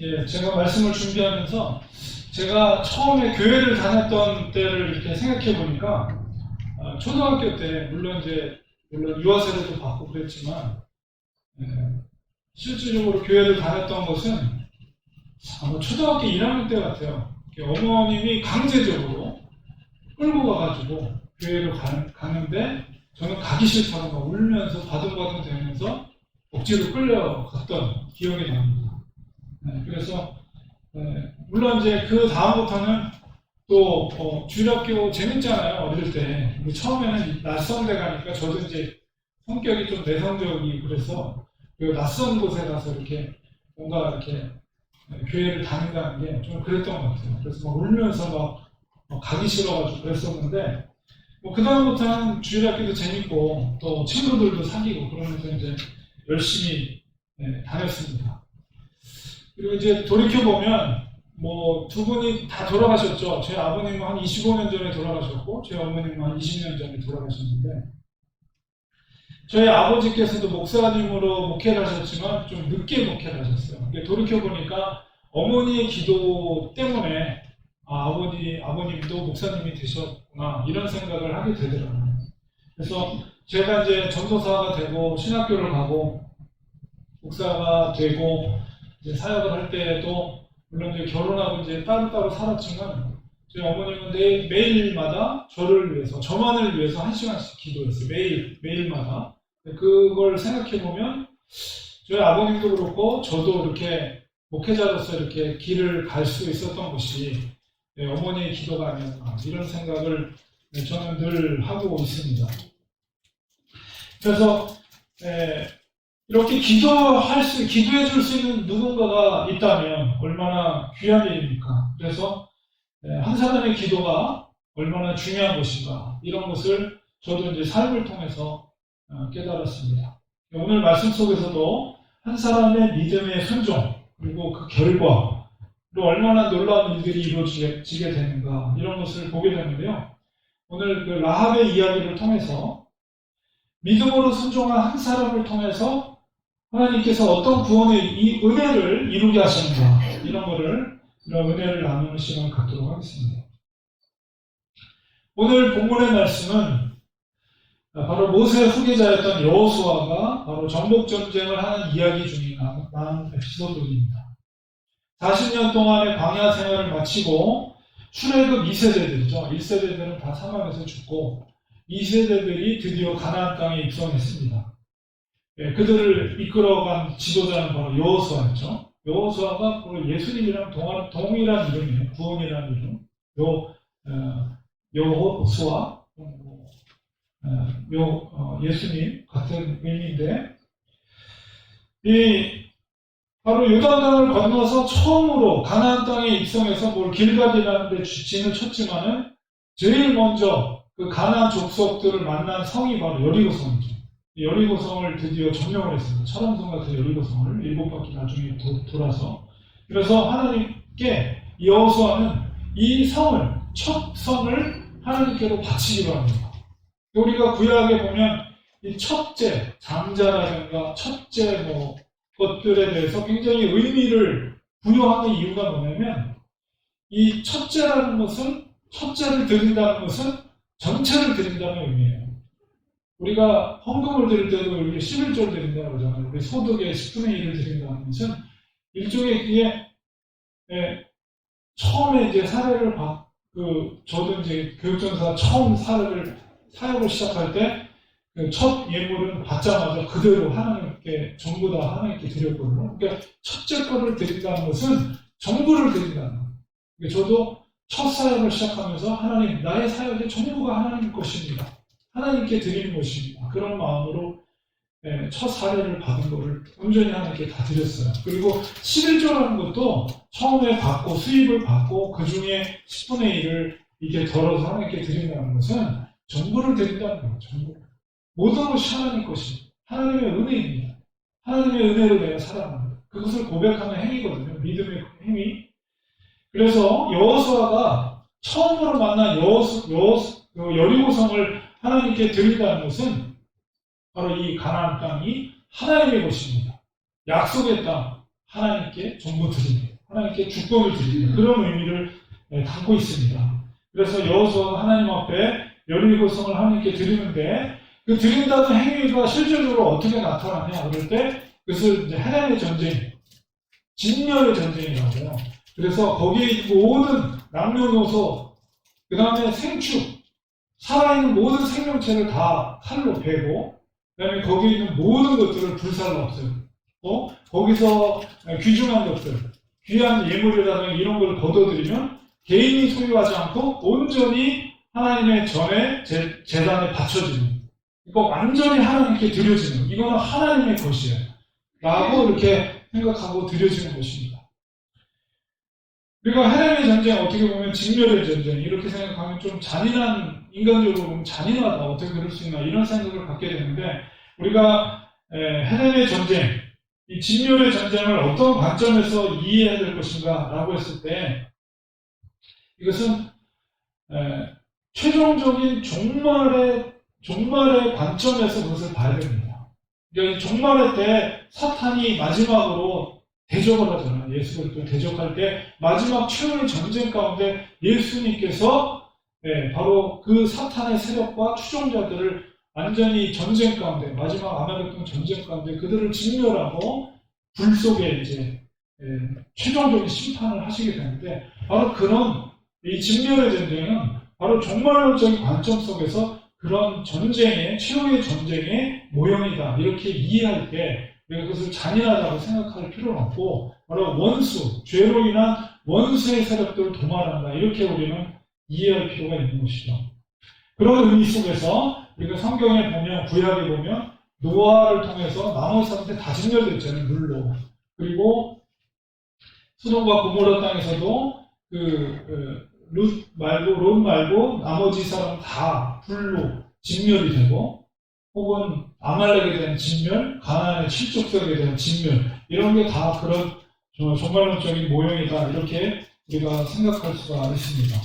예, 제가 말씀을 준비하면서 제가 처음에 교회를 다녔던 때를 이렇게 생각해 보니까 초등학교 때 물론 유아세례도 받고 그랬지만 예, 실질적으로 교회를 다녔던 것은 아마 초등학교 1학년 때 같아요. 어머님이 강제적으로 끌고 가가지고 교회를 가는데 저는 가기 싫다고 막 울면서 바둥바둥 대면서 억지로 끌려갔던 기억이 납니다. 그래서 물론 이제 그 다음부터는 또 주일학교 재밌잖아요. 어릴 때 처음에는 낯선 데 가니까 저도 이제 성격이 좀 내성적이 그래서 그 낯선 곳에 가서 이렇게 뭔가 이렇게 교회를 다닌다는 게 좀 그랬던 것 같아요. 그래서 막 울면서 막 가기 싫어가지고 그랬었는데 그 다음부터는 주일학교도 재밌고 또 친구들도 사귀고 그러면서 이제 열심히 다녔습니다. 그리고 이제 돌이켜보면 두 분이 다 돌아가셨죠. 제 아버님은 한 25년 전에 돌아가셨고 제 어머님은 한 20년 전에 돌아가셨는데 저희 아버지께서도 목사님으로 목회를 하셨지만 좀 늦게 목회를 하셨어요. 돌이켜보니까 어머니의 기도 때문에 아버님도 목사님이 되셨구나 이런 생각을 하게 되더라고요. 그래서 제가 이제 전도사가 되고 신학교를 가고 목사가 되고 이제 사역을 할 때에도 물론 이제 결혼하고 이제 따로따로 살았지만 저희 어머님은 매일마다 저를 위해서 저만을 위해서 1시간씩 기도했어요. 매일마다. 그걸 생각해 보면 저희 아버님도 그렇고 저도 이렇게 목회자로서 이렇게 길을 갈 수 있었던 것이 어머니의 기도가 아니었나 이런 생각을 저는 늘 하고 있습니다. 그래서 이렇게 기도해 줄 수 있는 누군가가 있다면 얼마나 귀한 일입니까? 그래서 한 사람의 기도가 얼마나 중요한 것인가 이런 것을 저도 이제 삶을 통해서 깨달았습니다. 오늘 말씀 속에서도 한 사람의 믿음의 순종 그리고 그 결과로 얼마나 놀라운 일들이 이루어지게 되는가 이런 것을 보게 되는데요. 오늘 그 라합의 이야기를 통해서 믿음으로 순종한 한 사람을 통해서 하나님께서 어떤 구원의 이 은혜를 이루게 하시는가 이런 은혜를 나누는 시간을 갖도록 하겠습니다. 오늘 본문의 말씀은 바로 모세의 후계자였던 여호수아가 바로 정복 전쟁을 하는 이야기 중에 나온 에피소드입니다. 40년 동안의 광야 생활을 마치고 출애굽 2세대들이죠. 1세대들은 다 사막에서 죽고 2세대들이 드디어 가나안 땅에 입성했습니다. 그들을 이끌어간 지도자는 바로 여호수아였죠. 여호수아가 바로 예수님이랑 동일한 이름이에요. 구원이라는 이름. 여호수아, 예수님 같은 의미인데 바로 요단강을 건너서 처음으로 가나안 땅에 입성해서 길갈이라는 데 진을 쳤지만은 제일 먼저 그 가나안 족속들을 만난 성이 바로 여리고성이죠. 여리고성을 드디어 점령을 했습니다. 철암성 같은 여리고성을 7바퀴 나중에 돌아서. 그래서 하나님께 여호수아는 이 첫 성을 하나님께로 바치기로 합니다. 우리가 구약에 보면 이 첫째, 장자라든가 첫째 것들에 대해서 굉장히 의미를 부여하는 이유가 뭐냐면 이 첫째라는 것은 첫째를 드린다는 것은 전체를 드린다는 의미예요. 우리가 헌금을 드릴 때도 우리 11조를 드린다고 하잖아요. 우리 소득의 10분의 1을 드린다는 것은 일종의 그게 처음에 이제 저도 이제 교육전사 처음 사역을 시작할 때 첫 예물은 받자마자 그대로 하나님께 전부 다 하나님께 드렸거든요. 그러니까 첫째 거를 드린다는 것은 전부를 드린다는 거예요. 저도 첫 사역을 시작하면서 하나님, 나의 사역의 전부가 하나님 것입니다. 하나님께 드리는 것입니다. 그런 마음으로 첫 사례를 받은 것을 온전히 하나님께 다 드렸어요. 그리고 11조라는 것도 처음에 받고 수입을 받고 그 중에 10분의 1을 이게 덜어서 하나님께 드린다는 것은 전부를 드린다는 거예요. 전부. 모든 것이 하나님 것입니다. 하나님의 은혜입니다. 하나님의 은혜로 내가 살아갑니다. 그것을 고백하는 행위거든요. 믿음의 행위. 그래서 여호수아가 처음으로 만난 여리고성을 하나님께 드린다는 것은 바로 이 가나안 땅이 하나님의 것입니다. 약속의 땅, 하나님께 전부 드립니다. 하나님께 주권을 드립니다. 그런 의미를 담고 있습니다. 그래서 여호수아가 하나님 앞에 여리고성을 하나님께 드리는데 그 드린다는 행위가 실질적으로 어떻게 나타나냐 그럴 때 그것을 이제 하나님의 전쟁, 진멸의 전쟁이라고요. 그래서 거기에 있는 모든 남녀노소, 그 다음에 생축, 살아있는 모든 생명체를 다 칼로 베고, 그 다음에 거기에 있는 모든 것들을 불살라 없애고, 거기서 귀중한 것들, 귀한 예물이라든가 이런 걸 거둬들이면 개인이 소유하지 않고 온전히 하나님의 전에 제단에 바쳐지는, 그러니까 완전히 하나님께 드려지는, 이거는 하나님의 것이에요. 라고 이렇게 생각하고 드려지는 것입니다. 그리고 하나님의 전쟁 어떻게 보면 진멸의 전쟁 이렇게 생각하면 좀 잔인한, 인간적으로 보면 잔인하다, 어떻게 그럴 수 있나 이런 생각을 갖게 되는데 우리가 하나님의 전쟁, 이 진멸의 전쟁을 어떤 관점에서 이해해야 될 것인가 라고 했을 때 이것은 최종적인 종말의 관점에서 그것을 봐야 됩니다. 그러니까 종말의 때 사탄이 마지막으로 대적을 하잖아요. 예수 그리스도 대적할 때 마지막 최후의 전쟁 가운데 예수님께서 바로 그 사탄의 세력과 추종자들을 완전히 전쟁 가운데, 마지막 아마겟돈 전쟁 가운데 그들을 진멸하고 불 속에 이제 최종적인 심판을 하시게 되는데 바로 그런 이 진멸의 전쟁은 바로 종말론적인 관점 속에서 그런 전쟁의, 최후의 전쟁의 모형이다. 이렇게 이해할 때 우리가 그것을 잔인하다고 생각할 필요는 없고 바로 원수, 죄로 인한 원수의 세력들을 도말한다. 이렇게 우리는 이해할 필요가 있는 것이죠. 그런 의미 속에서 우리가 성경에 보면, 구약에 보면 노아를 통해서 나머지한테 다 진멸됐잖아요. 물로. 그리고 소돔과 고모라 땅에서도 롯 말고 나머지 사람 다 불로 진멸이 되고, 혹은 아말렉에 대한 진멸, 가나안의 칠족들에 대한 진멸, 이런 게 다 그런 종말론적인 모형이다. 이렇게 우리가 생각할 수가 있습니다.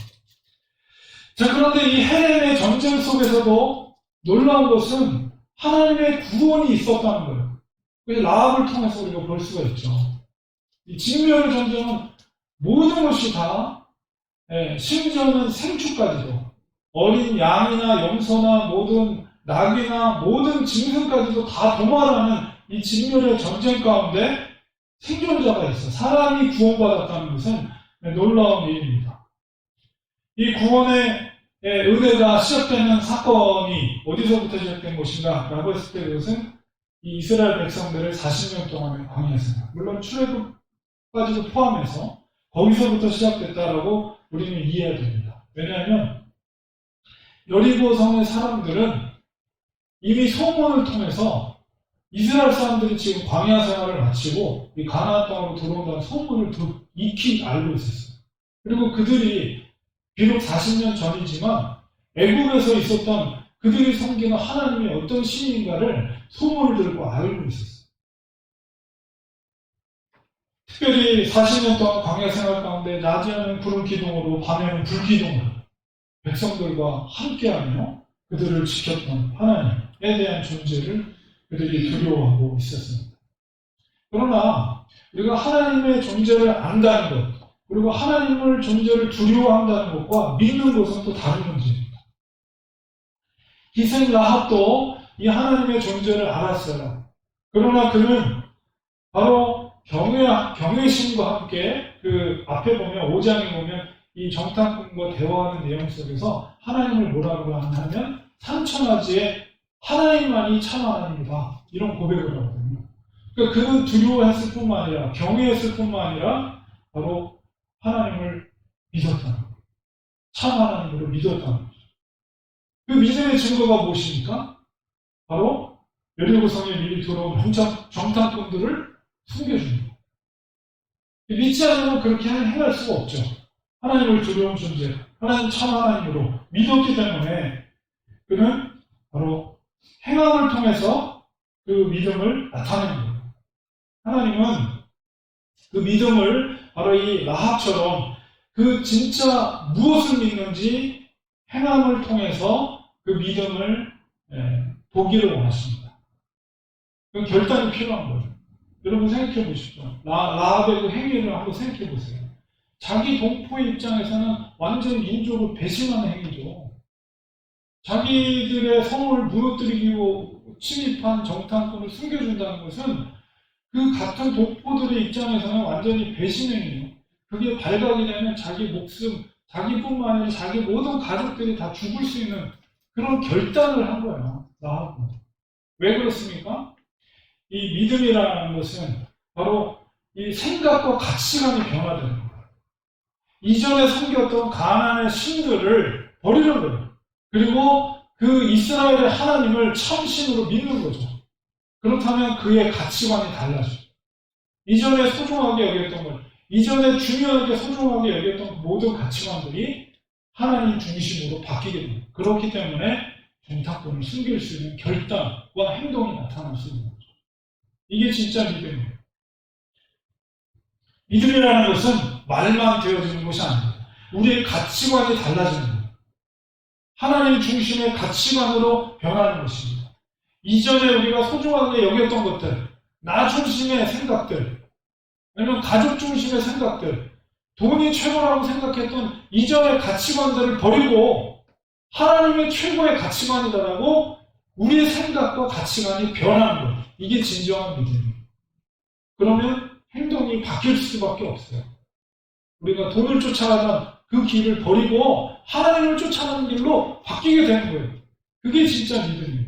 자, 그런데 이 헬렘의 전쟁 속에서도 놀라운 것은 하나님의 구원이 있었다는 거예요. 그래서 라합을 통해서 우리가 볼 수가 있죠. 이 진멸의 전쟁은 모든 것이 다, 심지어는 생축까지도, 어린 양이나 염소나 모든 낙이나 모든 짐승까지도 다 도말하는 이 진멸의 전쟁 가운데 생존자가 있어. 사람이 구원받았다는 것은 놀라운 일입니다. 이 구원의 은혜가 시작되는 사건이 어디서부터 시작된 것인가 라고 했을 때 그것은 이 이스라엘 백성들의 40년 동안의 광야 생활, 물론 출애굽까지도 포함해서 거기서부터 시작됐다라고 우리는 이해해야 됩니다. 왜냐하면 여리고 성의 사람들은 이미 소문을 통해서 이스라엘 사람들이 지금 광야 생활을 마치고 이 가나안 땅으로 들어온다는 소문을 익히 알고 있었어요. 그리고 그들이 비록 40년 전이지만 애굽에서 있었던 그들이 섬기는 하나님이 어떤 신인가를 소문을 들고 알고 있었어요. 특별히 40년 동안 광야 생활 가운데 낮에는 구름 기둥으로 밤에는 불 기둥으로 백성들과 함께하며 그들을 지켰던 하나님에 대한 존재를 그들이 두려워하고 있었습니다. 그러나 우리가 하나님의 존재를 안다는 것, 그리고 하나님의 존재를 두려워한다는 것과 믿는 것은 또 다른 문제입니다. 희생 라합도 이 하나님의 존재를 알았어요. 그러나 그는 바로 경외심과 함께 그 앞에 보면 5장에 보면 이 정탐꾼과 대화하는 내용 속에서 하나님을 뭐라고 하냐면 산천하지에 하나님만이 참 하나님이다. 이런 고백을 하거든요. 그러니까 그는 두려워했을 뿐만 아니라 경외했을 뿐만 아니라 바로 하나님을 믿었다는 거예요. 참 하나님으로 믿었다는 거죠. 그 믿음의 증거가 무엇입니까? 바로 여리고성에 미리 들어온 정탐꾼들을 숨겨줍니다. 믿지 않으면 그렇게 행할 수가 없죠. 하나님을 두려운 존재, 하나님 참 하나님으로 믿었기 때문에 그는 바로 행함을 통해서 그 믿음을 나타내는 거예요. 하나님은 그 믿음을 바로 이 라합처럼 그 진짜 무엇을 믿는지 행함을 통해서 그 믿음을 보기를 원하십니다. 그 결단이 필요한 거죠. 여러분 생각해 보십시오. 라합의 그 행위를 한번 생각해 보세요. 자기 동포의 입장에서는 완전 민족을 배신하는 행위죠. 자기들의 성을 무너뜨리고 침입한 정탐꾼을 숨겨준다는 것은 그 같은 동포들의 입장에서는 완전히 배신행위예요. 그게 발각이 되면 자기 목숨, 자기뿐만 아니라 자기 모든 가족들이 다 죽을 수 있는 그런 결단을 한 거예요. 라합은. 왜 그렇습니까? 이 믿음이라는 것은 바로 이 생각과 가치관이 변화되는 거예요. 이전에 섬겼던 가나안의 신들을 버리는 거예요. 그리고 그 이스라엘의 하나님을 참신으로 믿는 거죠. 그렇다면 그의 가치관이 달라져요. 이전에 소중하게 여겼던 것, 이전에 중요하게 소중하게 여겼던 모든 가치관들이 하나님 중심으로 바뀌게 됩니다. 그렇기 때문에 정탐꾼을 숨길 수 있는 결단과 행동이 나타날 수 있는 거죠. 이게 진짜 믿음이에요. 믿음이라는 것은 말만 되어지는 것이 아닙니다. 우리의 가치관이 달라지는 거예요. 하나님 중심의 가치관으로 변하는 것입니다. 이전에 우리가 소중하게 여겼던 것들, 나 중심의 생각들, 아니면 가족 중심의 생각들, 돈이 최고라고 생각했던 이전의 가치관들을 버리고 하나님의 최고의 가치관이다라고 우리의 생각과 가치관이 변하는 것. 이게 진정한 믿음이에요. 그러면 행동이 바뀔 수밖에 없어요. 우리가 돈을 쫓아가던 그 길을 버리고 하나님을 쫓아가는 길로 바뀌게 되는 거예요. 그게 진짜 믿음이에요.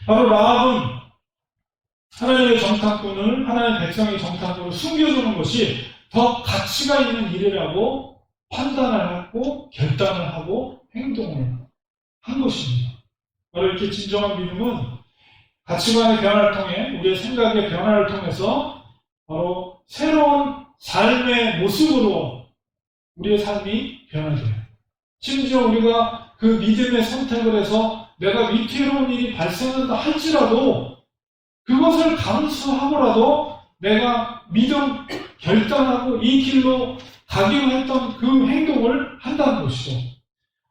바로 라합은 하나님의 정탐꾼을, 하나님의 백성의 정탐꾼을 숨겨주는 것이 더 가치가 있는 일이라고 판단을 하고 결단을 하고 행동을 한 것입니다. 바로 이렇게 진정한 믿음은 가치관의 변화를 통해 우리의 생각의 변화를 통해서 바로 새로운 삶의 모습으로 우리의 삶이 변화돼요. 심지어 우리가 그 믿음의 선택을 해서 내가 위태로운 일이 발생한다 할지라도 그것을 감수하고라도 내가 믿음 결단하고 이 길로 가기로 했던 그 행동을 한다는 것이죠.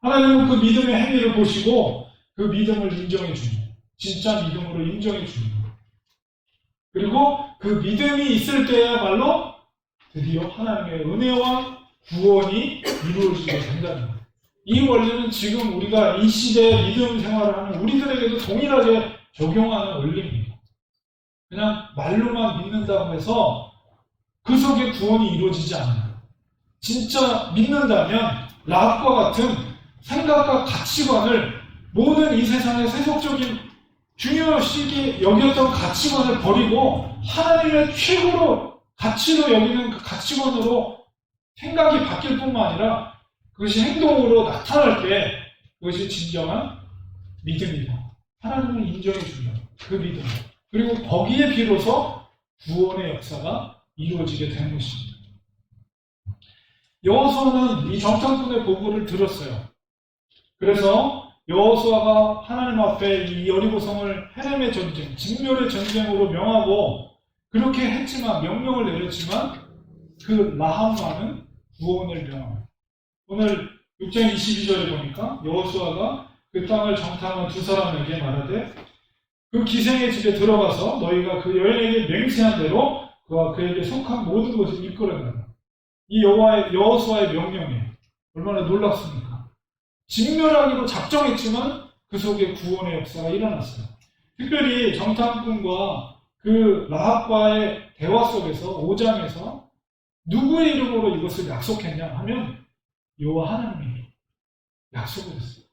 하나님은 그 믿음의 행위를 보시고 그 믿음을 인정해 줍니다. 진짜 믿음으로 인정해 줍니다. 그리고 그 믿음이 있을 때야말로 드디어 하나님의 은혜와 구원이 이루어지게 된다는 거예요. 이 원리는 지금 우리가 이 시대에 믿음 생활을 하는 우리들에게도 동일하게 적용하는 원리입니다. 그냥 말로만 믿는다고 해서 그 속에 구원이 이루어지지 않아요. 진짜 믿는다면 라합과 같은 생각과 가치관을 모든 이 세상의 세속적인 중요시기 여겼던 가치관을 버리고 하나님의 최고로 가치로 여기는 그 가치관으로 생각이 바뀔 뿐만 아니라 그것이 행동으로 나타날 때 그것이 진정한 믿음이다. 하나님을 인정해 준다. 그 믿음. 그리고 거기에 비로소 구원의 역사가 이루어지게 되는 것입니다. 여호수아는 이 정탐꾼의 보고를 들었어요. 그래서 여호수아가 하나님 앞에 이 여리고성을 헤렘의 전쟁, 진멸의 전쟁으로 명하고 그렇게 했지만 명령을 내렸지만 그 라합만은 구원을 명합니다. 오늘 6장 22절에 보니까 여호수아가 그 땅을 정탐한 두 사람에게 말하되 그 기생의 집에 들어가서 너희가 그 여인에게 맹세한 대로 그와 그에게 속한 모든 것을 이끌어내라. 이 여호수아의 명령이 얼마나 놀랍습니까? 진멸하기로 작정했지만 그 속에 구원의 역사가 일어났어요. 특별히 정탐꾼과 그 라합과의 대화 속에서 5장에서 누구의 이름으로 이것을 약속했냐 하면 여호와 하나님이 약속을 했어요.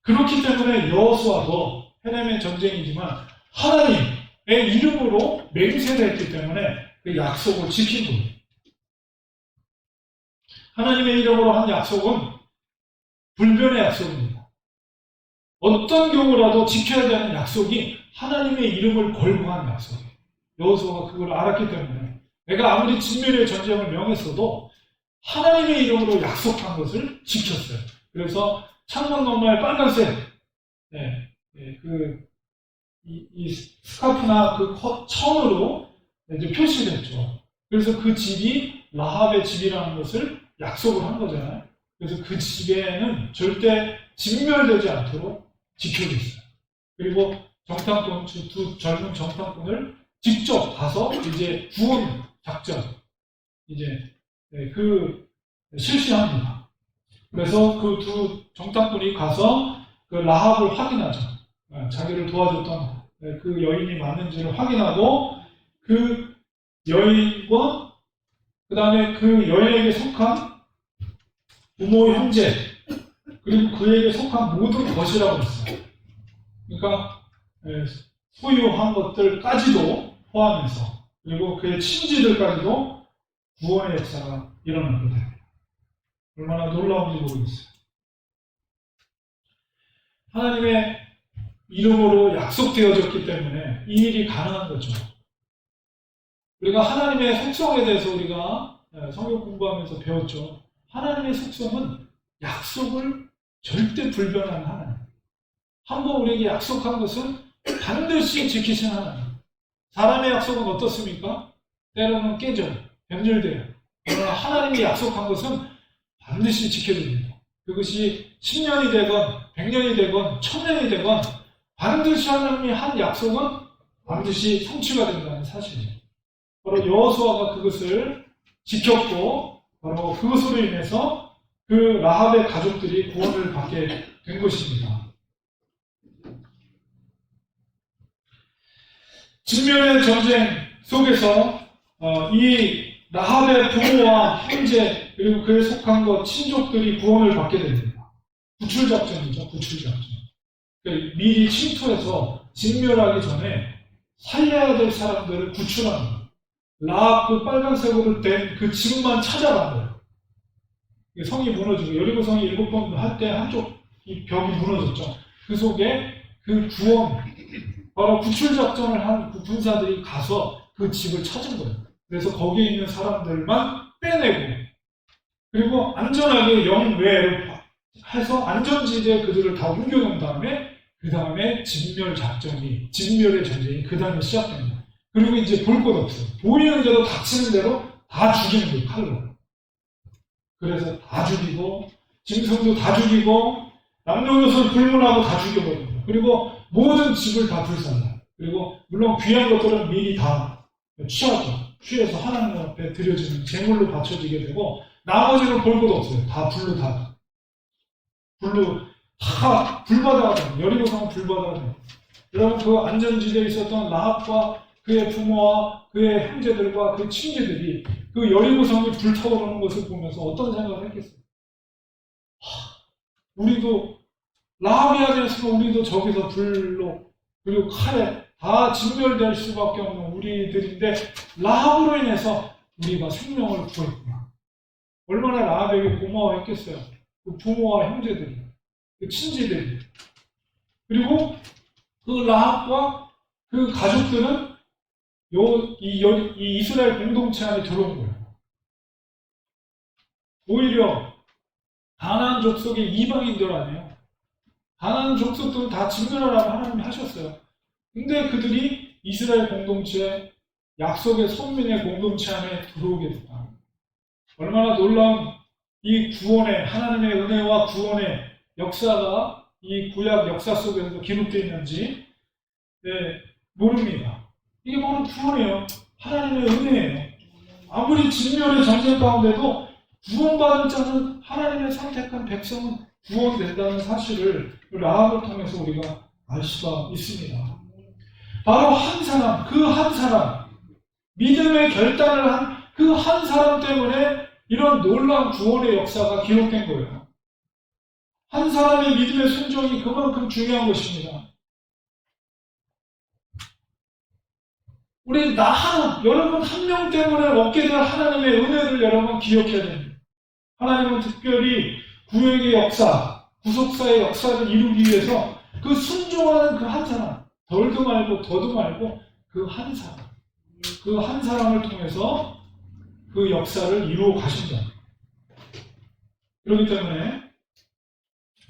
그렇기 때문에 여호수아도 헤렘의 전쟁이지만 하나님의 이름으로 맹세를 했기 때문에 그 약속을 지킨 거예요. 하나님의 이름으로 한 약속은 불변의 약속입니다. 어떤 경우라도 지켜야 되는 약속이 하나님의 이름을 걸고 한 약속이에요. 여호수아가 그걸 알았기 때문에 내가 아무리 진멸의 전쟁을 명했어도 하나님의 이름으로 약속한 것을 지켰어요. 그래서 창문 너머에 빨간색 이 스카프나 그 천으로 이제 표시를 했죠. 그래서 그 집이 라합의 집이라는 것을 약속을 한 거잖아요. 그래서 그 집에는 절대 진멸되지 않도록 지켜져 있어요. 그리고 정탐꾼, 두 젊은 정탐꾼을 직접 가서 이제 구원 작전, 이제 그 실시합니다. 그래서 그 두 정탐꾼이 가서 그 라합을 확인하죠. 자기를 도와줬던 그 여인이 맞는지를 확인하고 그 여인과 그 다음에 그 여인에게 속한 부모, 형제, 그리고 그에게 속한 모든 것이라고 했어요. 그러니까 소유한 것들까지도 포함해서, 그리고 그의 친지들까지도 구원의 역사가 일어나게 됩니다. 얼마나 놀라운지 모르겠어요. 하나님의 이름으로 약속되어졌기 때문에 이 일이 가능한 거죠. 우리가 하나님의 속성에 대해서 우리가 성경 공부하면서 배웠죠. 하나님의 속성은 약속을 절대 불변하는 하나님. 한번 우리에게 약속한 것은 반드시 지키시는 하나님. 사람의 약속은 어떻습니까? 때로는 깨져, 변질돼요. 그러나 하나님이 약속한 것은 반드시 지켜줍니다. 그것이 10년이 되건 100년이 되건 1000년이 되건 반드시 하나님이 한 약속은 반드시 성취가 된다는 사실이에요. 바로 여호수아가 그것을 지켰고, 바로 그것으로 인해서 그 라합의 가족들이 구원을 받게 된 것입니다. 진멸의 전쟁 속에서 이 라합의 부모와 형제, 그리고 그에 속한 것, 친족들이 구원을 받게 됩니다. 구출작전이죠, 구출작전. 그러니까 미리 침투해서 진멸하기 전에 살려야 될 사람들을 구출하는 거예요. 라합 그 빨간색으로 된 그 집만 찾아간 거예요. 성이 무너지고, 여리고 성이 7번 할 때 한쪽 이 벽이 무너졌죠. 그 속에 그 구원, 바로 구출작전을 한 그 군사들이 가서 그 집을 찾은 거예요. 그래서 거기에 있는 사람들만 빼내고, 그리고 안전하게 영외로 해서 안전지대에 그들을 다 옮겨놓은 다음에, 그 다음에 진멸의 전쟁이 그 다음에 시작됩니다. 그리고 이제 볼 것 없어요. 보이는 대로 닥치는 대로 다 죽이는 거예요, 칼로. 그래서 다 죽이고, 짐승도 다 죽이고, 남녀노소를 불문하고 다 죽여버립니다. 그리고 모든 집을 다 불살라요. 그리고 물론 귀한 것들은 미리 다 취하죠. 취해서 하나님 앞에 드려지는 제물로 바쳐지게 되고, 나머지는 볼 것 없어요. 다 불바다가 됩니다. 여리고성은 불바다가 됩니다. 여러분, 그 안전지대에 있었던 라합과 그의 부모와 그의 형제들과 그 친지들이 그 여리고성이 불타오르는 것을 보면서 어떤 생각을 했겠어요? 우리도 라합이 아니었으면 우리도 저기서 불로, 그리고 칼에 다 진멸될 수밖에 없는 우리들인데 라합으로 인해서 우리가 생명을 구했구나. 얼마나 라합에게 고마워했겠어요. 그 부모와 형제들이, 그 친지들이. 그리고 그 라합과 그 가족들은 이 이스라엘 공동체 안에 들어온 거예요. 오히려 가나안 족속의 이방인들 아니에요. 가나안 족속들은 다 진멸하라고 하나님이 하셨어요. 근데 그들이 이스라엘 공동체, 약속의 선민의 공동체 안에 들어오게 됐다. 얼마나 놀라운 이 구원의, 하나님의 은혜와 구원의 역사가 이 구약 역사 속에서 기록되어 있는지 모릅니다. 이게 바로 구원이에요. 하나님의 은혜예요. 아무리 진멸의 전쟁 가운데도 구원받은 자는, 하나님의 선택한 백성은 구원된다는 사실을 라합을 통해서 우리가 알 수가 있습니다. 바로 한 사람, 그 한 사람, 믿음의 결단을 한 그 한 사람 때문에 이런 놀라운 구원의 역사가 기록된 거예요. 한 사람의 믿음의 순종이 그만큼 중요한 것입니다. 우리 여러분 한 명 때문에 얻게 될 하나님의 은혜를 여러분 기억해야 됩니다. 하나님은 특별히 구역의 역사, 구속사의 역사를 이루기 위해서 그 순종하는 그 한 사람, 덜도 말고 더도 말고 그 한 사람을 통해서 그 역사를 이루어 가신다. 그렇기 때문에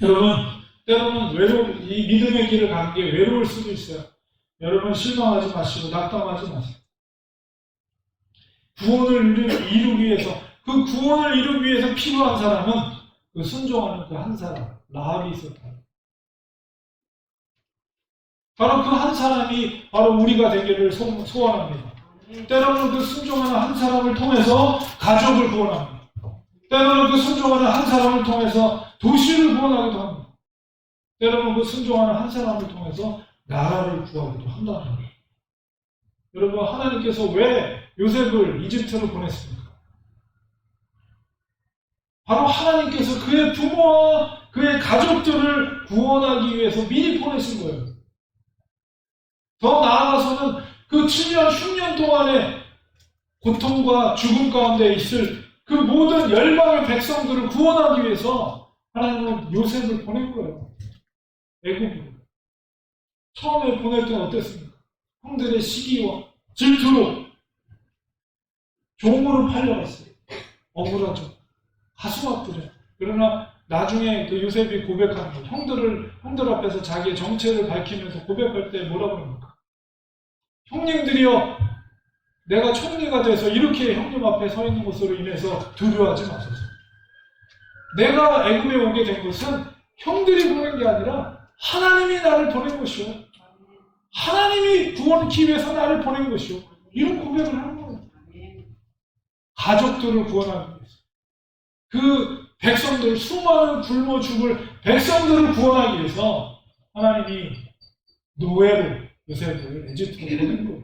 여러분, 때로는 이 믿음의 길을 가는 게 외로울 수도 있어요. 여러분 실망하지 마시고 낙담하지 마세요. 구원을 이루기 위해서, 그 구원을 이루기 위해서 필요한 사람은 그 순종하는 그 한 사람, 라합이 있었다. 바로 그 한 사람이 바로 우리가 되기를 소원합니다. 때로는 그 순종하는 한 사람을 통해서 가족을 구원합니다. 때로는 그 순종하는 한 사람을 통해서 도시를 구원하기도 합니다. 때로는 그 순종하는 한 사람을 통해서 나라를 구하기도 한다는 거예요. 여러분, 하나님께서 왜 요셉을 이집트로 보냈습니까? 바로 하나님께서 그의 부모와 그의 가족들을 구원하기 위해서 미리 보내신 거예요. 더 나아가서는 그 7년, 10년 동안의 고통과 죽음 가운데 있을 그 모든 열방의 백성들을 구원하기 위해서 하나님은 요셉을 보낸 거예요. 애굽으로. 처음에 보낼 때는 어땠습니까? 형들의 시기와 질투로 종으로 팔려갔어요. 억울하죠. 가슴 아프죠. 그러나 나중에 그 요셉이 고백하는 거, 형들 앞에서 자기의 정체를 밝히면서 고백할 때 뭐라고 합니까? 형님들이여, 내가 총리가 돼서 이렇게 형님 앞에 서 있는 것으로 인해서 두려워하지 마소서. 내가 애굽에 오게 된 것은 형들이 보낸 게 아니라 하나님이 나를 보낸 것이요. 하나님이 구원하기 위해서 나를 보낸 것이요. 이런 고백을 하는 거예요. 가족들을 구원하기 위해서. 그 백성들, 수많은 굶어 죽을 백성들을 구원하기 위해서 하나님이 노예로 요셉을 이집트로 보낸 거예요.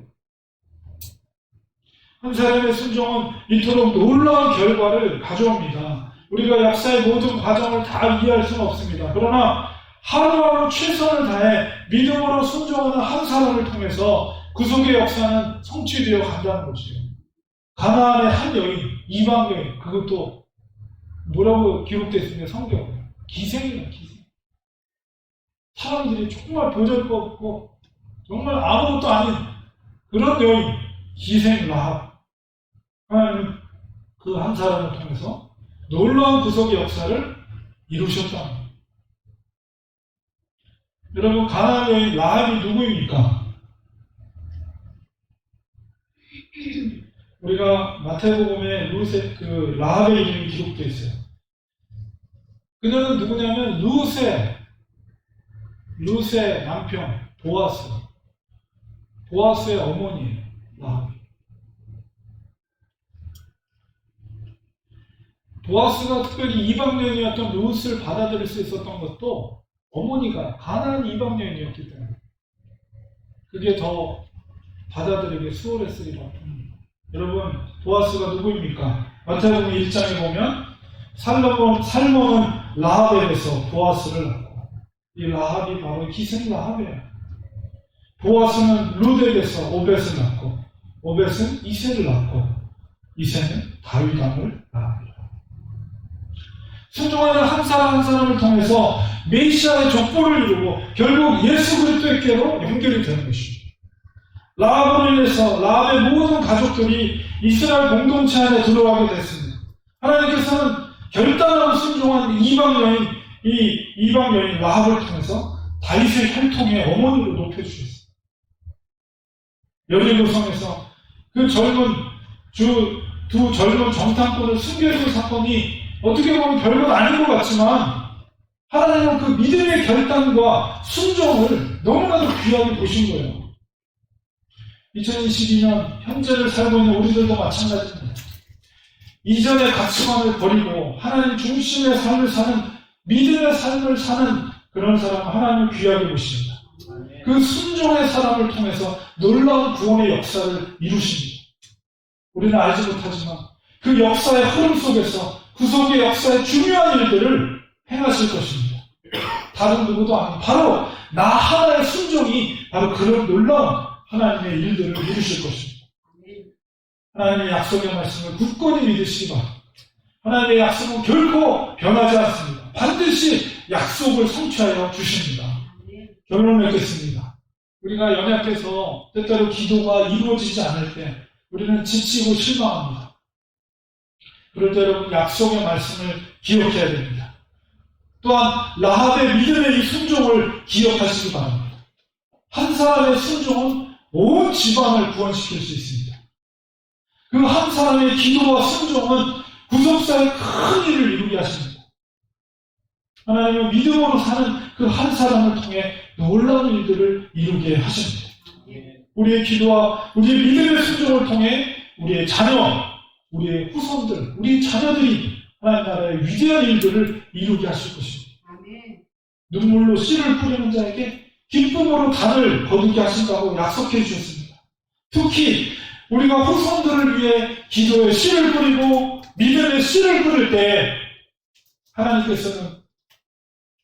한 사람의 순종은 이토록 놀라운 결과를 가져옵니다. 우리가 역사의 모든 과정을 다 이해할 수는 없습니다. 그러나 하루하루 최선을 다해 믿음으로 순종하는 한 사람을 통해서 구속의 역사는 성취되어 간다는 것이에요. 가나안의 한 여인, 이방 여인, 그것도 뭐라고 기록되어 있습니까? 성경에. 기생이다, 기생. 사람들이 정말 보잘것없고 정말 아무것도 아닌 그런 여인, 기생 라합. 하나님은 그 한 사람을 통해서 놀라운 구속의 역사를 이루셨다. 여러분, 가나안 여인 라합이 누구입니까? 우리가 마태복음에 그 라합의 이름이 기록되어 있어요. 그녀는 누구냐면 루세 남편 보아스의 어머니예요. 라합이. 보아스가 특별히 이방 여인이었던 룻을 받아들일 수 있었던 것도 어머니가 가나안 이방 여인이었기 때문에 그게 더 받아들이기 수월했으리라. 여러분, 보아스가 누구입니까? 마태복음 1장에 보면 살몬은 라합에게서 보아스를 낳고, 이 라합이 바로 기생 라합이에요. 보아스는 룻에게서 오벳을 낳고, 오벳은 이새를 낳고, 이새는 다윗 왕을 낳았습니다. 순종하는 한 사람 한 사람을 통해서 메시아의 족보를 이루고 결국 예수 그리스도께로 연결이 되는 것입니다. 라합으로 인해서 라합의 모든 가족들이 이스라엘 공동체 안에 들어가게 됐습니다. 하나님께서는 결단하고 순종한 이방 여인 라합을 통해서 다윗의 혈통의 어머니로 높여주셨습니다. 여리고성에서 그 두 젊은 정탐꾼을 숨겨준 사건이 어떻게 보면 별것 아닌 것 같지만 하나님은 그 믿음의 결단과 순종을 너무나도 귀하게 보신 거예요. 2022년 현재를 살고 있는 우리들도 마찬가지입니다. 이전의 가치관을 버리고 하나님 중심의 삶을 사는, 믿음의 삶을 사는 그런 사람은 하나님을 귀하게 보십니다. 그 순종의 사람을 통해서 놀라운 구원의 역사를 이루십니다. 우리는 알지 못하지만 그 역사의 흐름 속에서 구속의 역사의 중요한 일들을 행하실 것입니다. 다른 누구도 아닌 바로 나 하나의 순종이 바로 그런 놀라운 하나님의 일들을 이루실 것입니다. 하나님의 약속의 말씀을 굳건히 믿으시기 바랍니다. 하나님의 약속은 결코 변하지 않습니다. 반드시 약속을 성취하여 주십니다. 결론을 맺겠습니다. 우리가 연약해서 때때로 기도가 이루어지지 않을 때 우리는 지치고 실망합니다. 그럴 때 여러분, 약속의 말씀을 기억해야 됩니다. 또한 라합의 믿음의 이 순종을 기억하시기 바랍니다. 한 사람의 순종은 온 집안을 구원시킬 수 있습니다. 그 한 사람의 기도와 순종은 구속사의 큰 일을 이루게 하십니다. 하나님은 믿음으로 사는 그 한 사람을 통해 놀라운 일들을 이루게 하십니다. 우리의 기도와 우리의 믿음의 순종을 통해 우리의 자녀, 우리의 후손들, 우리 자녀들이 하나님 나라의 위대한 일들을 이루게 하실 것입니다. 눈물로 씨를 뿌리는 자에게 기쁨으로 단을 거두게 하신다고 약속해 주셨습니다. 특히 우리가 후손들을 위해 기도의 씨를 뿌리고 믿음의 씨를 뿌릴 때 하나님께서는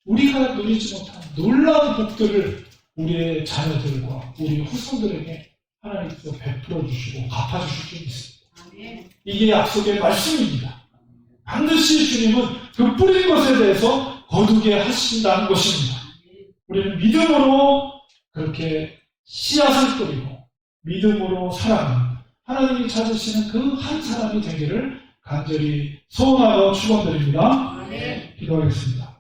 우리가 누리지 못한 놀라운 복들을 우리의 자녀들과 우리 후손들에게 하나님께서 베풀어 주시고 갚아 주실 줄 믿습니다. 이게 약속의 말씀입니다. 반드시 주님은 그 뿌린 것에 대해서 거두게 하신다는 것입니다. 우리는 믿음으로 그렇게 씨앗을 뿌리고 믿음으로 살아가는 하나님이 찾으시는 그 한 사람이 되기를 간절히 소원하고 축원드립니다. 기도하겠습니다.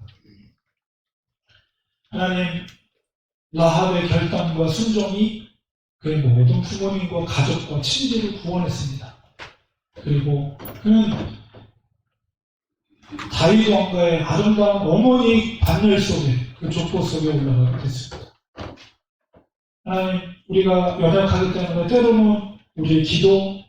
하나님, 라합의 결단과 순종이 그의 모든 부모님과 가족과 친지를 구원했습니다. 그리고 그는 다윗 왕가의 아름다운 어머니 반열 속에 그 족보 속에 올라가게 됐습니다. 하나님, 우리가 연약하기 때문에 때로는 우리의 기도,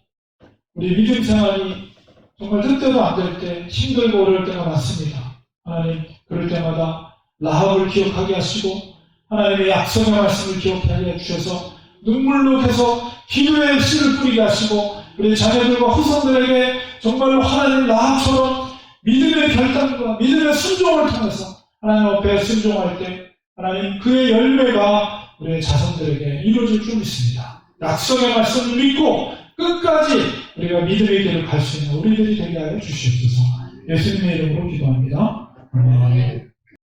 우리의 믿음 생활이 정말 뜻대로 안 될 때 힘들고 어려울 때가 많습니다. 하나님, 그럴 때마다 라합을 기억하게 하시고 하나님의 약속의 말씀을 기억하게 해주셔서 눈물로 계속 기도의 씨를 뿌리게 하시고 우리 자녀들과 후손들에게 정말로 하나님 라합처럼 믿음의 결단과 믿음의 순종을 통해서 하나님 앞에 순종할 때 하나님 그의 열매가 우리의 자손들에게 이루어질 줄 믿습니다. 약속의 말씀을 믿고 끝까지 우리가 믿음의 길을 갈 수 있는 우리들이 되게 하여 주시옵소서. 예수님의 이름으로 기도합니다. 아멘.